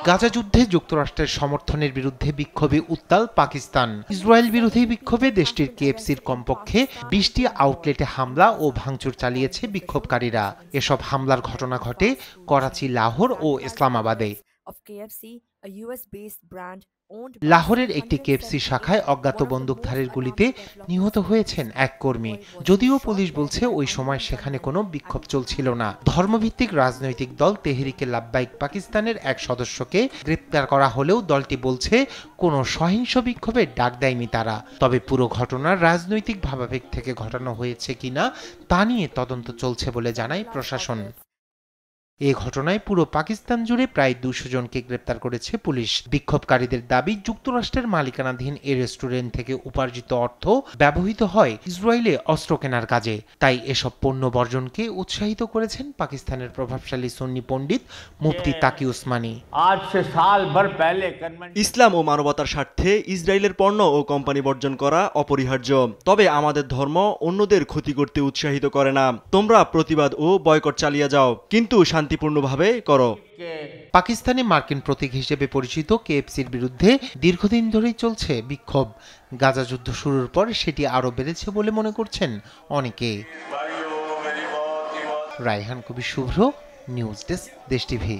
গাজা যুদ্ধে যুক্তরাষ্ট্রের সমর্থনের বিরুদ্ধে বিক্ষোভে উত্তাল পাকিস্তান। ইসরায়েল বিরোধী বিক্ষোভে দেশটির কেএফসির কমপক্ষে 20টি আউটলেটে হামলা ও ভাঙচুর চালিয়েছে বিক্ষোভকারীরা। এসব হামলার ঘটনা ঘটে করাচি, লাহোর ও ইসলামাবাদে। লাহোরের একটি কেএফসি শাখায় অজ্ঞাত বন্দুকধারীর গুলিতে নিহত হয়েছেন এক কর্মী। যদিও পুলিশ বলছে ওই সময় সেখানে কোনো বিক্ষোভ চলছিল না। ধর্মভিত্তিক রাজনৈতিক দল তেহরিকে লাব্বাইক পাকিস্তানের এক সদস্যকে গ্রেপ্তার করা হলেও দলটি বলছে কোনো সহিংস বিক্ষোভের ডাক দেয়নি তারা। তবে পুরো ঘটনার রাজনৈতিক ভাবাবেগ থেকে ঘটানো হয়েছে কিনা তা নিয়ে তদন্ত চলছে বলে জানায় প্রশাসন। এ ঘটনায় পুরো পাকিস্তান জুড়ে প্রায় 200 জনকে গ্রেপ্তার করেছে পুলিশ। বিক্ষোভকারীদের দাবি, যুক্তরাষ্ট্রের মালিকানাধীন এ রেস্টুরেন্ট থেকে উপার্জিত অর্থ ব্যবহৃত হয় ইসরায়েলে অস্ত্র কেনার কাজে। তাই এসব পণ্য বর্জনকে উৎসাহিত করেছেন পাকিস্তানের প্রভাবশালী সুন্নি পণ্ডিত মুফতি তাকি উসমানী। ইসলাম ও মানবতার স্বার্থে ইসরায়েলের পণ্য ও কোম্পানি বর্জন করা অপরিহার্য। তবে আমাদের ধর্ম অন্যদের ক্ষতি করতে উৎসাহিত করে না। তোমরা প্রতিবাদ ও বয়কট চালিয়ে যাও, কিন্তু শান্তিপূর্ণভাবে করো। পাকিস্তানে মার্কিন প্রতীক হিসেবে পরিচিত কেএফসির বিরুদ্ধে দীর্ঘদিন ধরেই চলছে বিক্ষোভ। গাজা যুদ্ধ শুরুর পর সেটি আরও বেড়েছে বলে মনে করছেন অনেকে। রায়হান কবির শুভ্র, নিউজ ডেস্ক, দেশ টিভি।